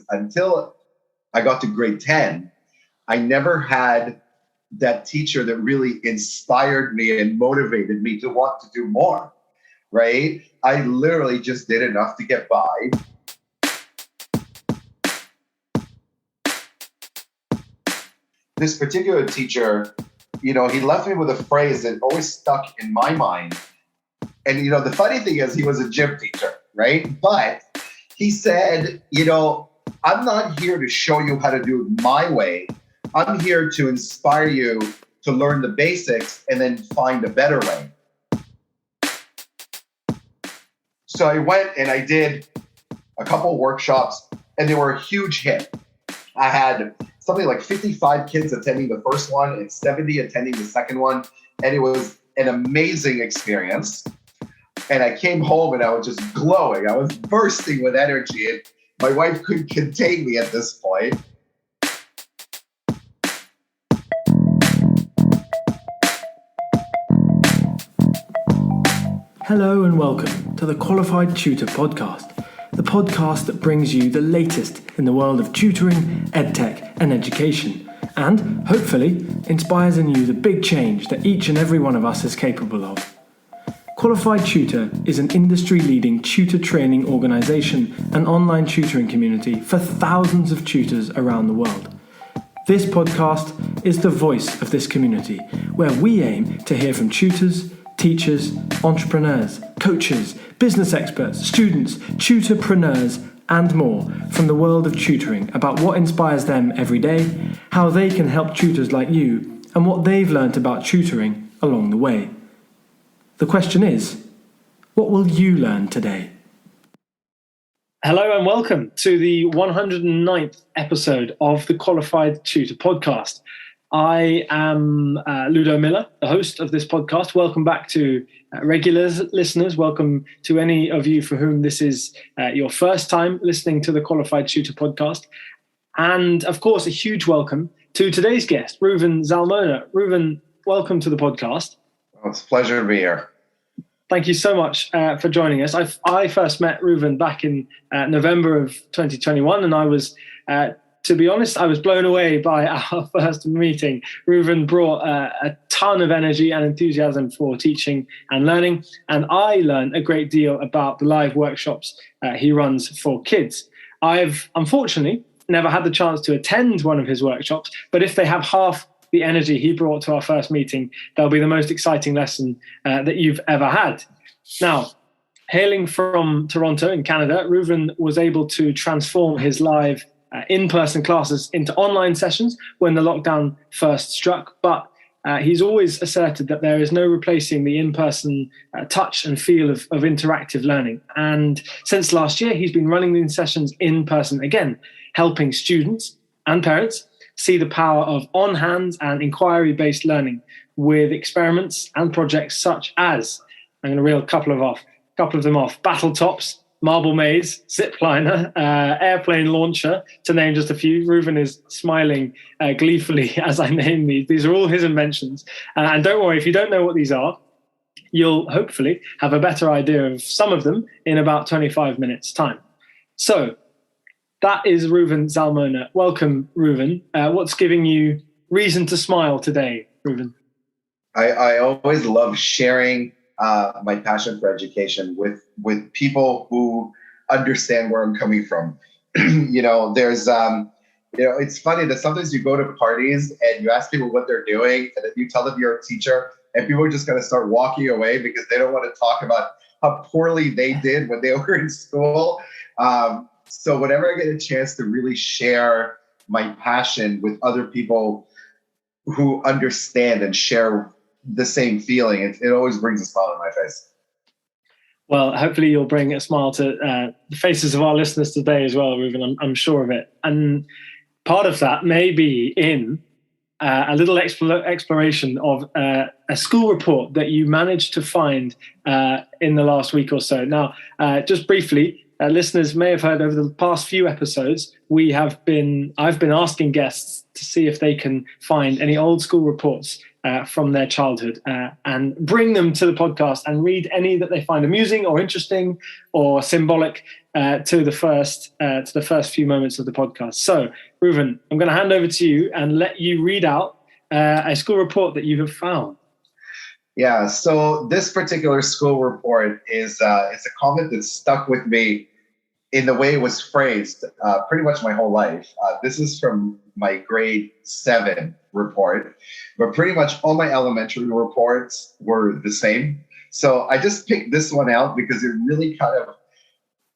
until I got to grade 10, I never had that teacher that really inspired me and motivated me to want to do more, right? I literally just did enough to get by. This particular teacher, he left me with a phrase that always stuck in my mind. And, the funny thing is he was a gym teacher, right? But he said, I'm not here to show you how to do it my way. I'm here to inspire you to learn the basics and then find a better way. So I went and I did a couple of workshops, and they were a huge hit. I had something like 55 kids attending the first one and 70 attending the second one. And it was an amazing experience. And I came home and I was just glowing. I was bursting with energy. And my wife couldn't contain me at this point. Hello and welcome to the Qualified Tutor podcast, the podcast that brings you the latest in the world of tutoring, edtech and education, and hopefully inspires in you the big change that each and every one of us is capable of. Qualified Tutor is an industry-leading tutor training organisation and online tutoring community for thousands of tutors around the world. This podcast is the voice of this community, where we aim to hear from tutors, teachers, entrepreneurs, coaches, business experts, students, tutorpreneurs, and more from the world of tutoring about what inspires them every day, how they can help tutors like you, and what they've learnt about tutoring along the way. The question is, what will you learn today? Hello and welcome to the 109th episode of the Qualified Tutor podcast. I am Ludo Miller, the host of this podcast. Welcome back to regular listeners. Welcome to any of you for whom this is your first time listening to the Qualified Tutor podcast. And of course, a huge welcome to today's guest, Reuven Tzalmona. Reuven, welcome to the podcast. Well, it's a pleasure to be here. Thank you so much for joining us. I first met Reuven back in November of 2021, and I was to be honest, I was blown away by our first meeting. Reuven brought a ton of energy and enthusiasm for teaching and learning, and I learned a great deal about the live workshops he runs for kids. I've unfortunately never had the chance to attend one of his workshops, but if they have half the energy he brought to our first meeting, they'll be the most exciting lesson that you've ever had. Now, hailing from Toronto in Canada, Reuven was able to transform his live in-person classes into online sessions when the lockdown first struck, but he's always asserted that there is no replacing the in-person touch and feel of interactive learning. And since last year, he's been running these sessions in person again, helping students and parents see the power of on-hand and inquiry-based learning with experiments and projects such as, I'm going to reel a couple of them off, Battle Tops, Marble Maze, Zipliner, Airplane Launcher, to name just a few. Reuven is smiling gleefully as I name these. These are all his inventions. And don't worry, if you don't know what these are, you'll hopefully have a better idea of some of them in about 25 minutes' time. So that is Reuven Tzalmona. Welcome, Reuven. What's giving you reason to smile today, Reuven? I always love sharing my passion for education with people who understand where I'm coming from. There's, it's funny that sometimes you go to parties and you ask people what they're doing, and then you tell them you're a teacher, and people are just going to start walking away because they don't want to talk about how poorly they did when they were in school. So whenever I get a chance to really share my passion with other people who understand and share the same feeling, it always brings a smile on my face. Well, hopefully you'll bring a smile to the faces of our listeners today as well, Reuven. I'm sure of it. And part of that may be in a little exploration of a school report that you managed to find in the last week or so. Now, just briefly, listeners may have heard over the past few episodes, I've been asking guests to see if they can find any old school reports from their childhood and bring them to the podcast and read any that they find amusing or interesting or symbolic to the first few moments of the podcast. So, Reuven, I'm going to hand over to you and let you read out a school report that you have found. Yeah, so this particular school report is a comment that stuck with me in the way it was phrased pretty much my whole life. This is from my grade 7 report, but pretty much all my elementary reports were the same. So I just picked this one out because it really kind of,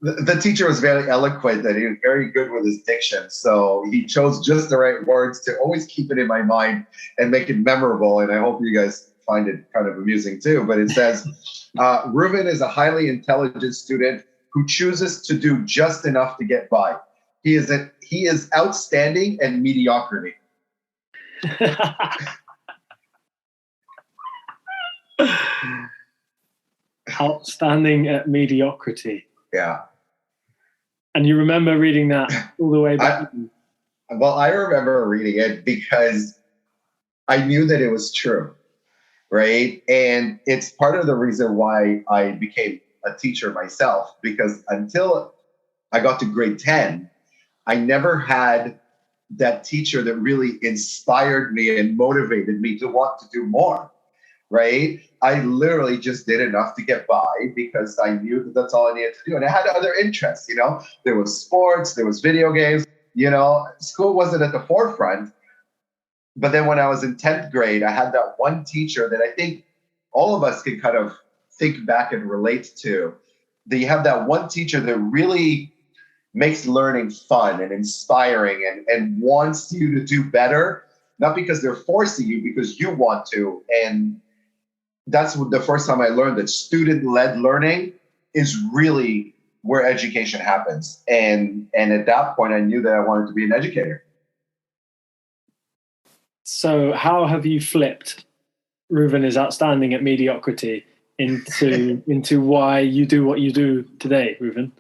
the teacher was very eloquent and he was very good with his diction. So he chose just the right words to always keep it in my mind and make it memorable. And I hope you guys find it kind of amusing too. But it says, Reuven is a highly intelligent student who chooses to do just enough to get by. He is outstanding at mediocrity. Outstanding at mediocrity. Yeah. And you remember reading that all the way back? I remember reading it because I knew that it was true, right? And it's part of the reason why I became a teacher myself, because until I got to grade 10, I never had that teacher that really inspired me and motivated me to want to do more, right? I literally just did enough to get by because I knew that that's all I needed to do. And I had other interests, there was sports, there was video games, school wasn't at the forefront. But then when I was in 10th grade, I had that one teacher that I think all of us can kind of think back and relate to. That you have that one teacher that really makes learning fun and inspiring and wants you to do better, not because they're forcing you, because you want to. And that's the first time I learned that student-led learning is really where education happens. And at that point, I knew that I wanted to be an educator. So how have you flipped Reuven is outstanding at mediocrity into why you do what you do today, Reuven?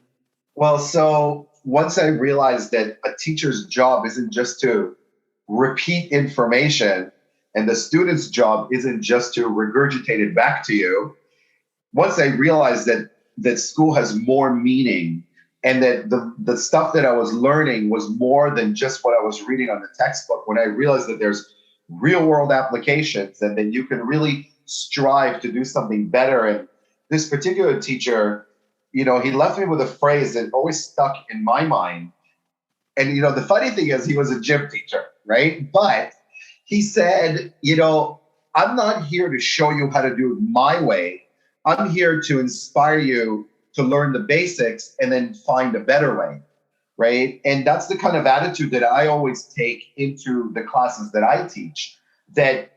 Well, so once I realized that a teacher's job isn't just to repeat information and the student's job isn't just to regurgitate it back to you, once I realized that school has more meaning and that the stuff that I was learning was more than just what I was reading on the textbook, when I realized that there's real world applications and that you can really strive to do something better. And this particular teacher, he left me with a phrase that always stuck in my mind. And, the funny thing is he was a gym teacher, right? But he said, I'm not here to show you how to do it my way. I'm here to inspire you to learn the basics and then find a better way, right? And that's the kind of attitude that I always take into the classes that I teach, that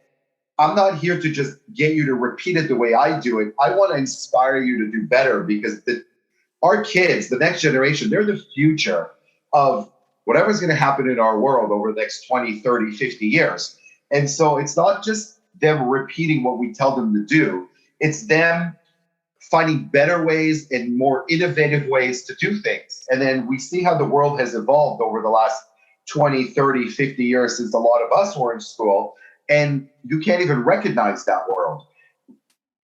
I'm not here to just get you to repeat it the way I do it. I want to inspire you to do better, because our kids, the next generation, they're the future of whatever's going to happen in our world over the next 20, 30, 50 years. And so it's not just them repeating what we tell them to do. It's them finding better ways and more innovative ways to do things. And then we see how the world has evolved over the last 20, 30, 50 years since a lot of us were in school. And you can't even recognize that world.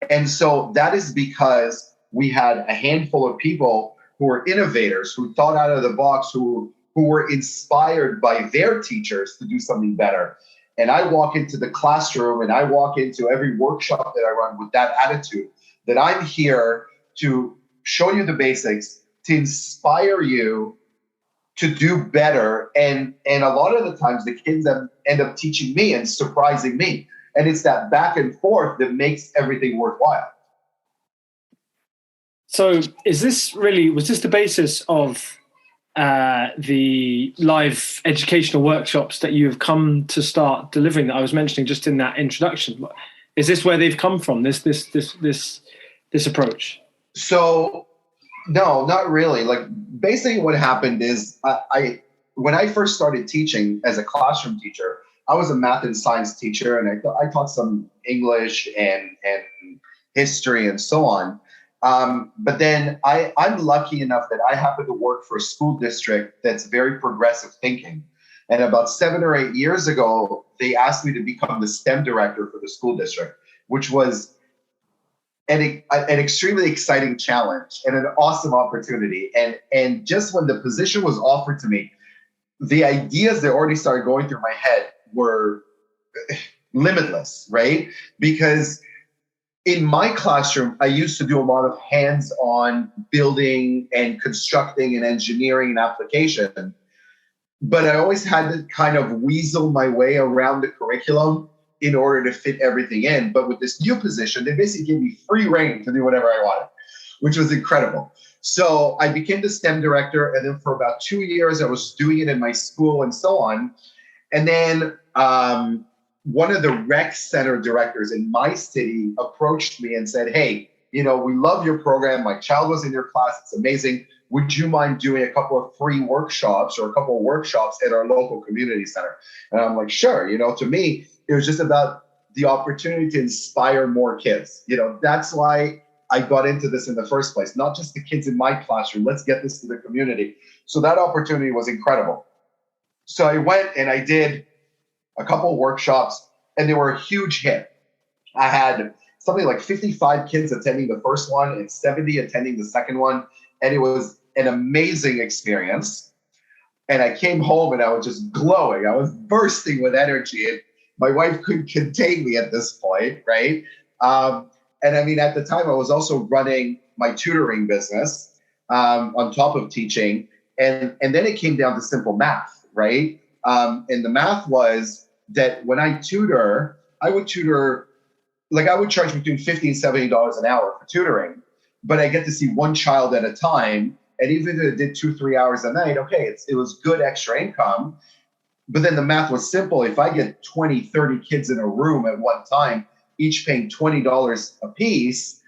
And so that is because we had a handful of people who were innovators, who thought out of the box, who were inspired by their teachers to do something better. And I walk into the classroom and I walk into every workshop that I run with that attitude, that I'm here to show you the basics, to inspire you to do better. And a lot of the times the kids end up teaching me and surprising me. And it's that back and forth that makes everything worthwhile. So was this the basis of the live educational workshops that you have come to start delivering that I was mentioning just in that introduction? Is this where they've come from, this approach? So no, not really. Like, basically what happened is when I first started teaching as a classroom teacher, I was a math and science teacher, and I taught some English and history and so on. But then I'm lucky enough that I happen to work for a school district that's very progressive thinking. And about 7 or 8 years ago, they asked me to become the STEM director for the school district, which was an extremely exciting challenge and an awesome opportunity. And just when the position was offered to me, the ideas that already started going through my head were limitless, right? Because in my classroom, I used to do a lot of hands-on building and constructing and engineering and application, but I always had to kind of weasel my way around the curriculum in order to fit everything in. But with this new position, they basically gave me free reign to do whatever I wanted, which was incredible. So I became the STEM director, and then for about 2 years, I was doing it in my school and so on. And then one of the rec center directors in my city approached me and said, hey, we love your program. My child was in your class. It's amazing. Would you mind doing a couple of free workshops or a couple of workshops at our local community center? And I'm like, sure. To me, it was just about the opportunity to inspire more kids. That's why I got into this in the first place, not just the kids in my classroom. Let's get this to the community. So that opportunity was incredible. So I went and I did a couple of workshops, and they were a huge hit. I had something like 55 kids attending the first one and 70 attending the second one. And it was an amazing experience. And I came home and I was just glowing. I was bursting with energy. And my wife couldn't contain me at this point, right? And I mean, at the time, I was also running my tutoring business on top of teaching. And then it came down to simple math, right? And the math was that when I tutor, I would charge between $50 and $70 an hour for tutoring, but I get to see one child at a time. And even if I did 2-3 hours a night, okay, it was good extra income. But then the math was simple. If I get 20, 30 kids in a room at one time, each paying $20 a piece,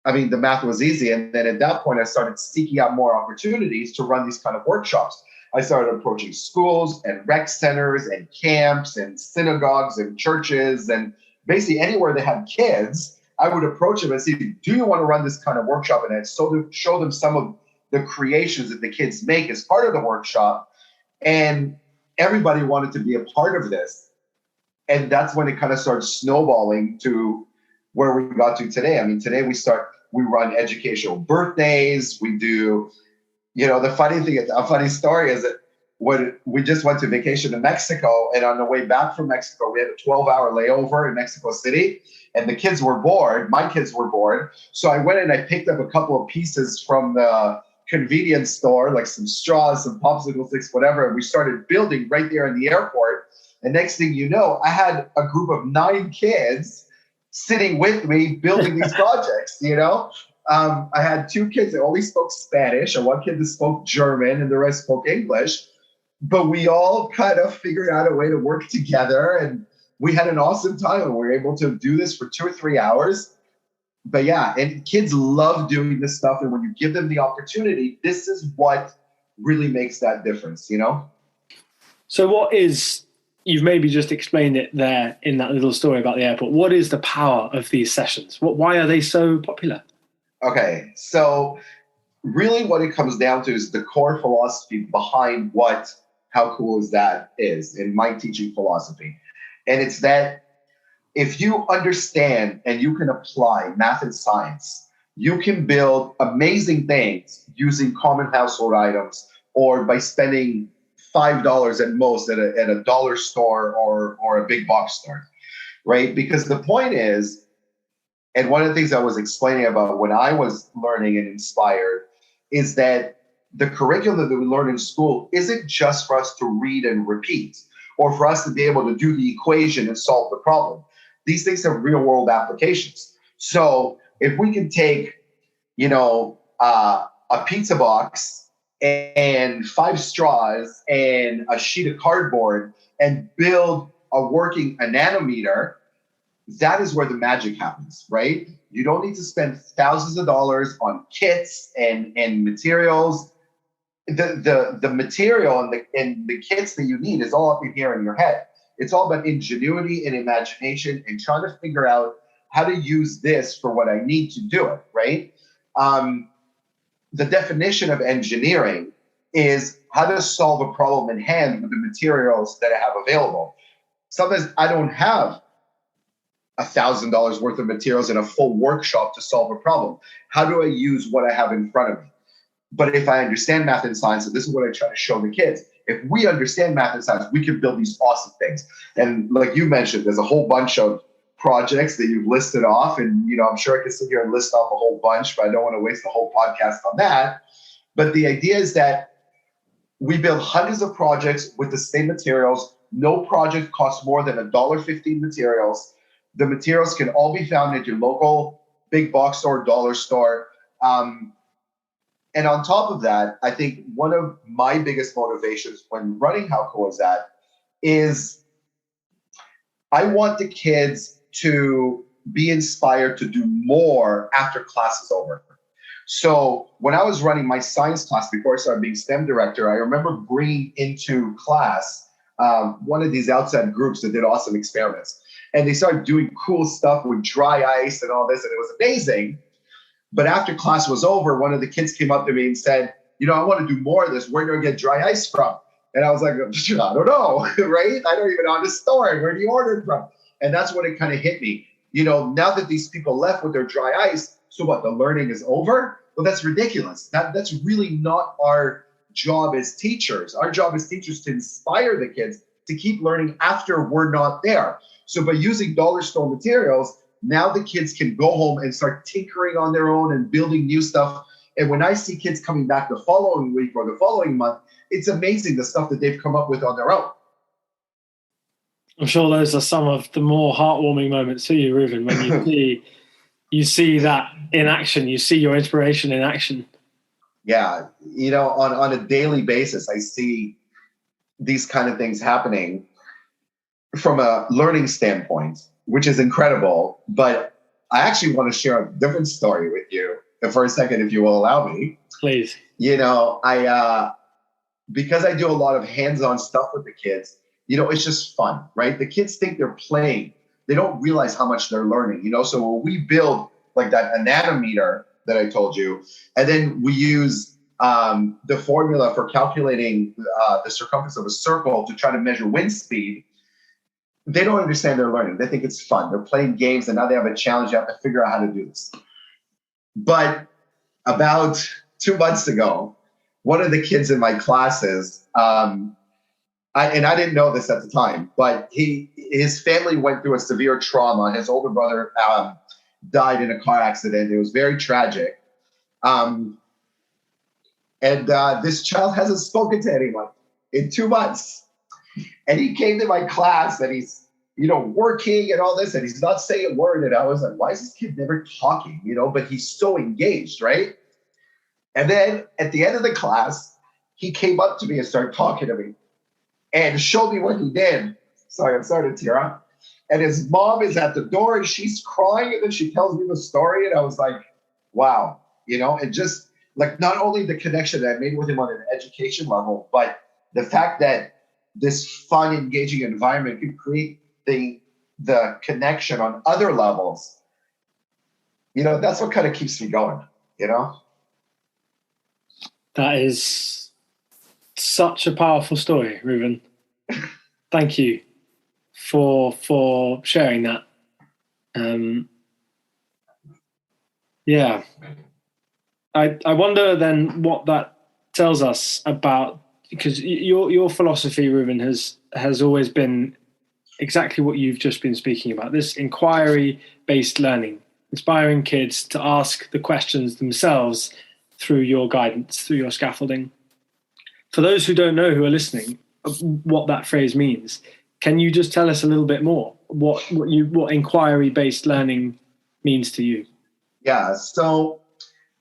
I mean, the math was easy. And then at that point, I started seeking out more opportunities to run these kind of workshops. I started approaching schools and rec centers and camps and synagogues and churches and basically anywhere they had kids. I would approach them and say, do you want to run this kind of workshop? And I'd show them some of the creations that the kids make as part of the workshop. And everybody wanted to be a part of this. And that's when it kind of started snowballing to where we got to today. I mean, today we run educational birthdays. We do, a funny story is that when we just went to vacation to Mexico, and on the way back from Mexico, we had a 12-hour layover in Mexico City, and the kids were bored. My kids were bored. So I went and I picked up a couple of pieces from the convenience store, like some straws, some popsicle sticks, whatever. And we started building right there in the airport. And next thing you know, I had a group of 9 kids sitting with me building these projects, I had 2 kids that only spoke Spanish and 1 kid that spoke German and the rest spoke English. But we all kind of figured out a way to work together, and we had an awesome time. And we were able to do this for 2 or 3 hours. But yeah, and kids love doing this stuff. And when you give them the opportunity, this is what really makes that difference, So you've maybe just explained it there in that little story about the airport. What is the power of these sessions? Why are they so popular? Okay, so really what it comes down to is the core philosophy behind how cool is that is in my teaching philosophy. And it's that if you understand and you can apply math and science, you can build amazing things using common household items or by spending $5 at most at a dollar store or a big box store, right? Because the point is, and one of the things I was explaining about when I was learning and inspired is that the curriculum that we learn in school isn't just for us to read and repeat or for us to be able to do the equation and solve the problem. These things have real world applications. So if we can take, a pizza box and 5 straws and a sheet of cardboard and build a working anemometer, that is where the magic happens, right? You don't need to spend thousands of dollars on kits and materials. The material and the kits that you need is all up in here in your head. It's all about ingenuity and imagination and trying to figure out how to use this for what I need to do it, right? The definition of engineering is how to solve a problem in hand with the materials that I have available. Sometimes I don't have $1,000 worth of materials in a full workshop to solve a problem. How do I use what I have in front of me? But if I understand math and science, and this is what I try to show the kids, if we understand math and science, we can build these awesome things. And like you mentioned, there's a whole bunch of projects that you've listed off. And, I'm sure I can sit here and list off a whole bunch, but I don't want to waste the whole podcast on that. But the idea is that we build hundreds of projects with the same materials. No project costs more than $1.15 materials. The materials can all be found at your local big box store, dollar store. And on top of that, I think one of my biggest motivations when running How Cool Is That is I want the kids to be inspired to do more after class is over. So when I was running my science class before I started being STEM director, I remember bringing into class one of these outside groups that did awesome experiments. And they started doing cool stuff with dry ice and all this, and it was amazing. But after class was over, one of the kids came up to me and said, I want to do more of this. Where do I get dry ice from? And I was like, I don't know, right? I don't even know how to store it. Where do you order it from? And that's when it kind of hit me. Now that these people left with their dry ice, so what, the learning is over? Well, that's ridiculous. That's really not our job as teachers. Our job as teachers is to inspire the kids to keep learning after we're not there. So by using dollar store materials, now the kids can go home and start tinkering on their own and building new stuff. And when I see kids coming back the following week or the following month, it's amazing the stuff that they've come up with on their own. I'm sure those are some of the more heartwarming moments for you, Reuven, when you see that in action, you see your inspiration in action. Yeah, on a daily basis, I see these kind of things happening from a learning standpoint, which is incredible. But I actually want to share a different story with you for a second, if you will allow me. Please. Because I do a lot of hands-on stuff with the kids, it's just fun, right? The kids think they're playing. They don't realize how much they're learning, So when we build like that anatometer that I told you, and then we use the formula for calculating the circumference of a circle to try to measure wind speed, they don't understand they're learning. They think it's fun. They're playing games, and now they have a challenge. You have to figure out how to do this. But about 2 months ago, one of the kids in my classes, and I didn't know this at the time, but his family went through a severe trauma. His older brother died in a car accident. It was very tragic. And this child hasn't spoken to anyone in 2 months. And he came to my class and he's, working and all this, and he's not saying a word. And I was like, why is this kid never talking? But he's so engaged, right? And then at the end of the class, he came up to me and started talking to me and showed me what he did. Sorry, I'm starting to tear up. And his mom is at the door and she's crying, and then she tells me the story. And I was like, wow, and just like not only the connection that I made with him on an education level, but the fact that this fun, engaging environment can create the connection on other levels. That's what kind of keeps me going, That is such a powerful story, Reuven. Thank you for sharing that. I wonder then what that tells us about, because your philosophy, Reuven, has always been exactly what you've just been speaking about, this inquiry-based learning, inspiring kids to ask the questions themselves through your guidance, through your scaffolding. For those who don't know, who are listening, what that phrase means, can you just tell us a little bit more what inquiry-based learning means to you? Yeah, so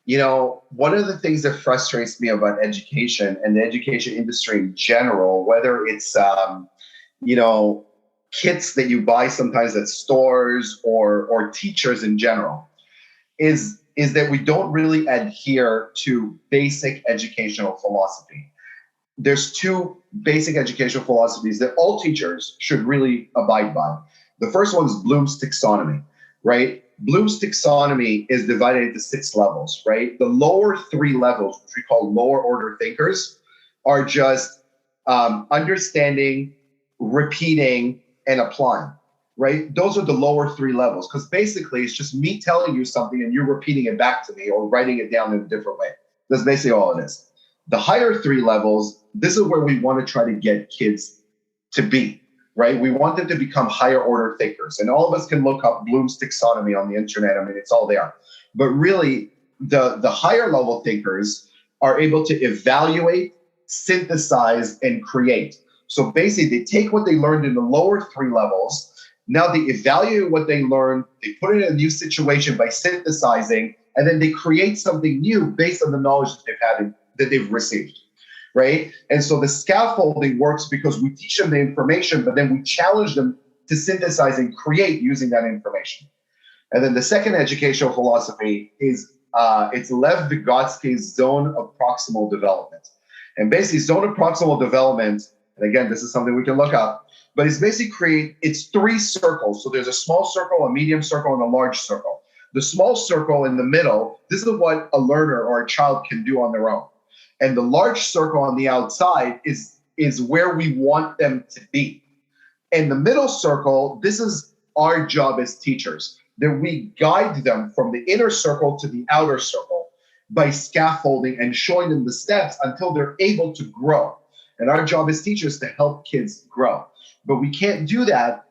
one of the things that frustrates me about education and the education industry in general, whether it's kits that you buy sometimes at stores or teachers in general, is that we don't really adhere to basic educational philosophy. There's two basic educational philosophies that all teachers should really abide by. The first one is Bloom's taxonomy, right? Bloom's taxonomy is divided into 6 levels, right? The lower 3 levels, which we call lower order thinkers, are just understanding, repeating, and applying. right? Those are the lower three levels, because basically it's just me telling you something and you're repeating it back to me or writing it down in a different way. That's basically all it is. The higher three levels, this is where we want to try to get kids to be, right? We want them to become higher order thinkers. And all of us can look up Bloom's taxonomy on the internet. I mean, it's all there. But really, the higher level thinkers are able to evaluate, synthesize, and create. So basically, they take what they learned in the lower three levels. Now they evaluate what they learned, they put it in a new situation by synthesizing, and then they create something new based on the knowledge that they've received, right? And so the scaffolding works because we teach them the information, but then we challenge them to synthesize and create using that information. And then the second educational philosophy is it's Lev Vygotsky's zone of proximal development. And basically, zone of proximal development, and again, this is something we can look up, but it's basically it's three circles. So there's a small circle, a medium circle, and a large circle. The small circle in the middle, this is what a learner or a child can do on their own. And the large circle on the outside is where we want them to be. And the middle circle, this is our job as teachers, that we guide them from the inner circle to the outer circle by scaffolding and showing them the steps until they're able to grow. And our job as teachers is to help kids grow. But we can't do that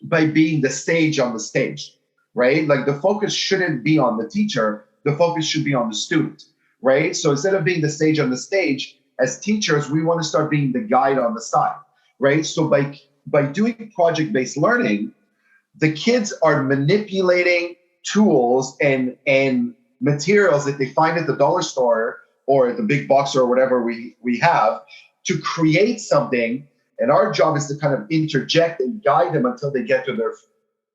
by being the sage on the stage, right? Like the focus shouldn't be on the teacher, the focus should be on the student, right? So instead of being the sage on the stage, as teachers, we want to start being the guide on the side, right? So by doing project-based learning, the kids are manipulating tools and materials that they find at the dollar store or at the big box or whatever we have to create something. And our job is to kind of interject and guide them until they get to their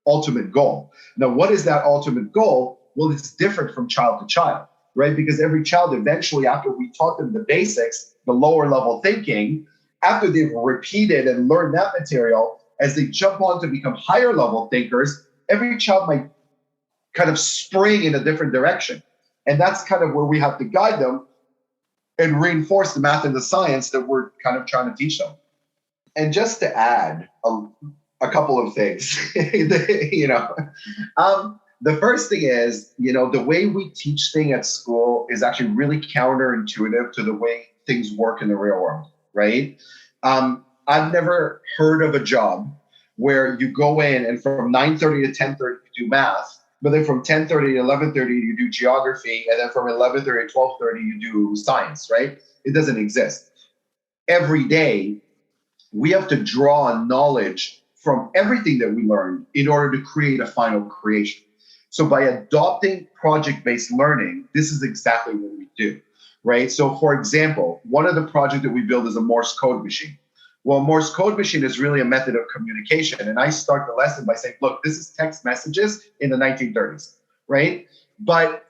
ultimate goal. Now, what is that ultimate goal? Well, it's different from child to child, right? Because every child eventually, after we taught them the basics, the lower level thinking, after they've repeated and learned that material, as they jump on to become higher level thinkers, every child might kind of spring in a different direction. And that's kind of where we have to guide them and reinforce the math and the science that we're kind of trying to teach them. And just to add a couple of things, the first thing is, the way we teach things at school is actually really counterintuitive to the way things work in the real world, right? I've never heard of a job where you go in and from 9:30 to 10:30 you do math, but then from 10:30 to 11:30 you do geography, and then from 11:30 to 12:30 you do science, right? It doesn't exist. Every day, we have to draw on knowledge from everything that we learned in order to create a final creation. So by adopting project-based learning, this is exactly what we do, right? So for example, one of the projects that we build is a Morse code machine. Well, Morse code machine is really a method of communication. And I start the lesson by saying, look, this is text messages in the 1930s, right? But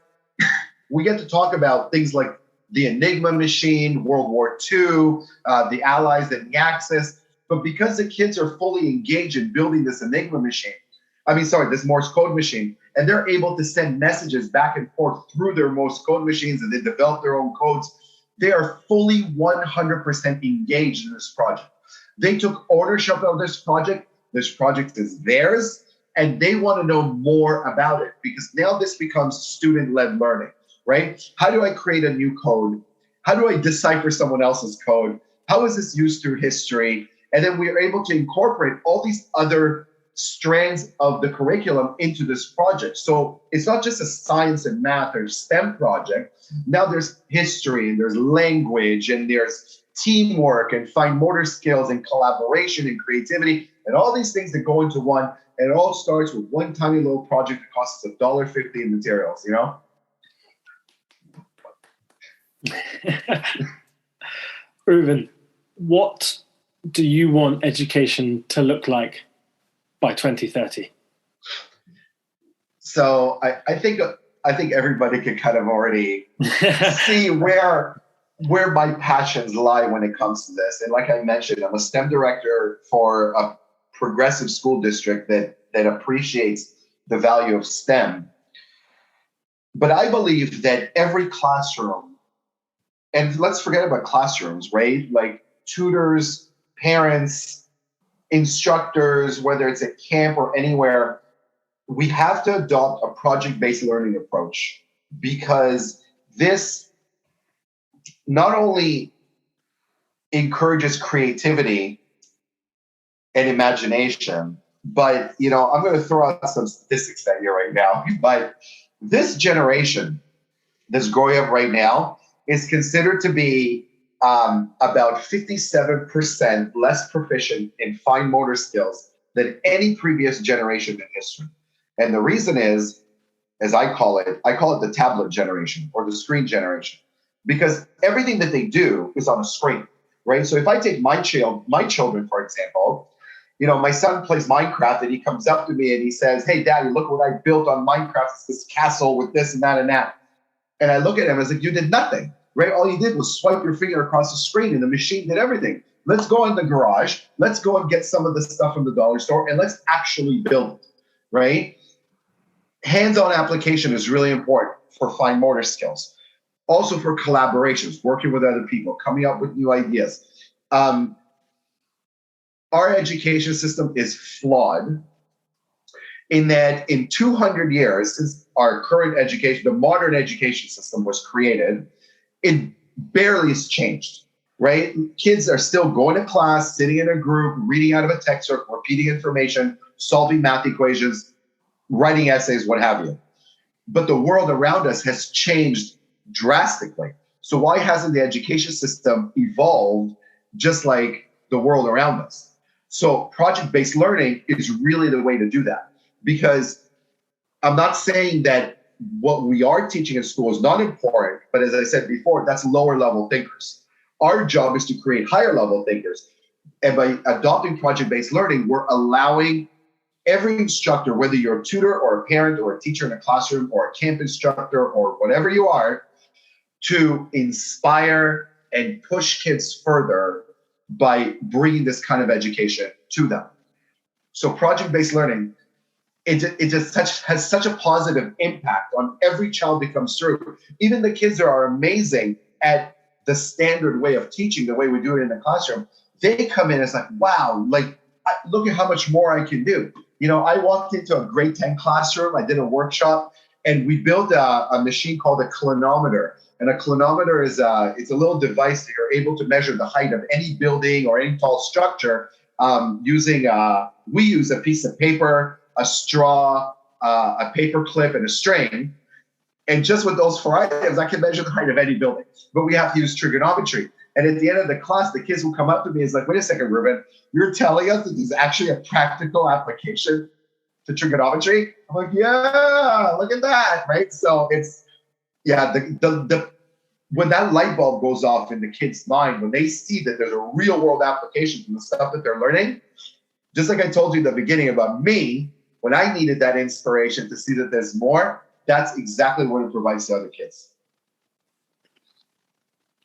we get to talk about things like the Enigma machine, World War II, the Allies and the Axis. But because the kids are fully engaged in building this this Morse code machine, and they're able to send messages back and forth through their Morse code machines, and they develop their own codes, they are fully 100% engaged in this project. They took ownership of this project. This project is theirs, and they want to know more about it because now this becomes student-led learning, right? How do I create a new code? How do I decipher someone else's code? How is this used through history? And then we are able to incorporate all these other strands of the curriculum into this project. So it's not just a science and math or STEM project. Now there's history and there's language and there's teamwork and fine motor skills and collaboration and creativity and all these things that go into one. And it all starts with one tiny little project that costs us $1.50 in materials, Reuven, what do you want education to look like by 2030? So I think everybody could kind of already see where my passions lie when it comes to this. And like I mentioned, I'm a STEM director for a progressive school district that appreciates the value of STEM. But I believe that every classroom, and let's forget about classrooms, right? Like tutors, parents, instructors, whether it's at camp or anywhere, we have to adopt a project-based learning approach, because this not only encourages creativity and imagination, but, you know, I'm going to throw out some statistics at you right now, but this generation that's growing up right now is considered to be about 57% less proficient in fine motor skills than any previous generation in history. And the reason is, as I call it the tablet generation or the screen generation, because everything that they do is on a screen, right? So if I take my children, for example, you know, my son plays Minecraft and he comes up to me and he says, "Hey, Daddy, look what I built on Minecraft. It's this castle with this and that and that." And I look at him and I was like, "You did nothing, right? All you did was swipe your finger across the screen and the machine did everything. Let's go in the garage. Let's go and get some of the stuff from the dollar store and let's actually build it," right? Hands-on application is really important for fine motor skills. Also for collaborations, working with other people, coming up with new ideas. Our education system is flawed in that in 200 years, since our current education, the modern education system was created, it barely has changed, right? Kids are still going to class, sitting in a group, reading out of a textbook, repeating information, solving math equations, writing essays, what have you. But the world around us has changed drastically. So why hasn't the education system evolved just like the world around us? So project-based learning is really the way to do that, because I'm not saying that what we are teaching in school is not important, but as I said before, that's lower level thinkers. Our job is to create higher level thinkers. And by adopting project-based learning, we're allowing every instructor, whether you're a tutor or a parent or a teacher in a classroom or a camp instructor or whatever you are, to inspire and push kids further by bringing this kind of education to them. So project-based learning, it just has such a positive impact on every child that comes through. Even the kids that are amazing at the standard way of teaching, the way we do it in the classroom, they come in as like, wow, like, look at how much more I can do. You know, I walked into a grade 10 classroom, I did a workshop, and we built a machine called a clinometer. And a clinometer is it's a little device that you're able to measure the height of any building or any tall structure using, we use a piece of paper, a straw, a paper clip, and a string. And just with those 4 items, I can measure the height of any building. But we have to use trigonometry. And at the end of the class, the kids will come up to me and is like, "Wait a second, Reuven, you're telling us that there's actually a practical application to trigonometry?" I'm like, "Yeah, look at that," right? So it's, yeah, when that light bulb goes off in the kid's mind, when they see that there's a real world application to the stuff that they're learning, just like I told you in the beginning about me, when I needed that inspiration to see that there's more, that's exactly what it provides to other kids.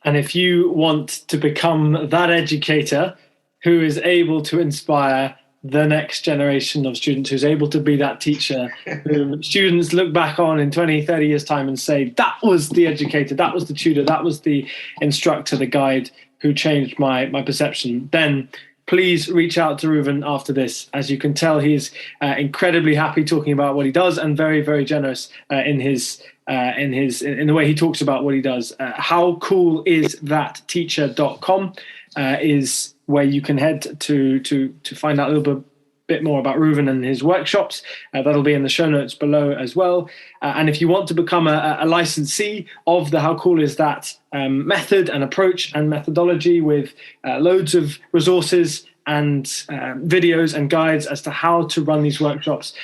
And if you want to become that educator who is able to inspire the next generation of students, who's able to be that teacher who students look back on in 20, 30 years' time and say, that was the educator, that was the tutor, that was the instructor, the guide who changed my perception, then please reach out to Reuven after this. As you can tell, he's incredibly happy talking about what he does and very, very generous in the way he talks about what he does. howcoolisThatteacher.com is where you can head to find out a little bit more about Reuven and his workshops. That'll be in the show notes below as well. And if you want to become a licensee of the How Cool Is That method and approach and methodology with loads of resources and videos and guides as to how to run these workshops,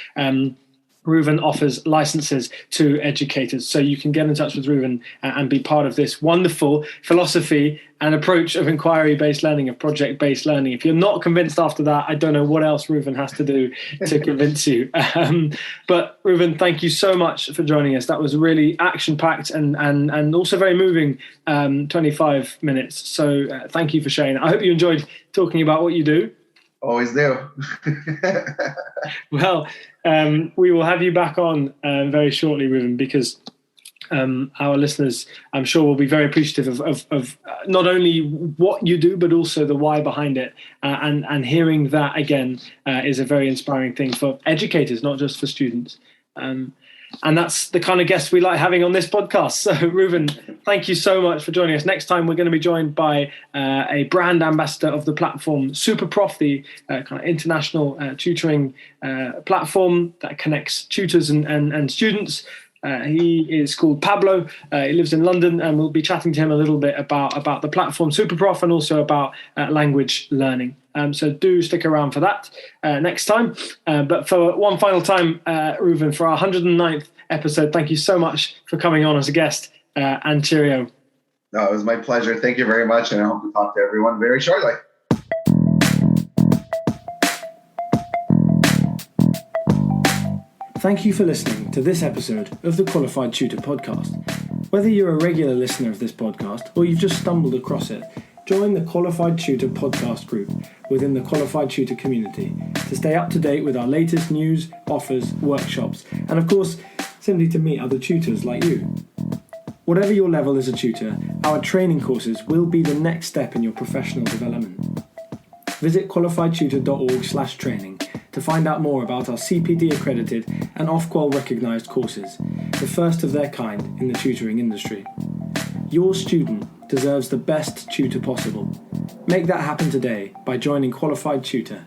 Reuven offers licenses to educators. So you can get in touch with Reuven and be part of this wonderful philosophy and approach of inquiry-based learning, of project-based learning. If you're not convinced after that, I don't know what else Reuven has to do to convince you. But Reuven, thank you so much for joining us. That was really action-packed and also very moving 25 minutes. So thank you for sharing. I hope you enjoyed talking about what you do. Always do. Well, we will have you back on very shortly, Reuven, because our listeners, I'm sure, will be very appreciative of not only what you do, but also the why behind it. And hearing that again is a very inspiring thing for educators, not just for students. And that's the kind of guests we like having on this podcast. So, Reuven, thank you so much for joining us. Next time, we're going to be joined by a brand ambassador of the platform, SuperProf, the kind of international tutoring platform that connects tutors and students. He is called Pablo. He lives in London, and we'll be chatting to him a little bit about the platform SuperProf and also about language learning. So do stick around for that next time. But for one final time, Reuven, for our 109th episode, thank you so much for coming on as a guest, and cheerio. No, it was my pleasure. Thank you very much, and I hope to talk to everyone very shortly. Thank you for listening to this episode of the Qualified Tutor Podcast. Whether you're a regular listener of this podcast or you've just stumbled across it, join the Qualified Tutor Podcast group within the Qualified Tutor community to stay up to date with our latest news, offers, workshops, and of course, simply to meet other tutors like you. Whatever your level as a tutor, our training courses will be the next step in your professional development. Visit qualifiedtutor.org/training to find out more about our CPD accredited and Ofqual recognised courses, the first of their kind in the tutoring industry. Your student deserves the best tutor possible. Make that happen today by joining Qualified Tutor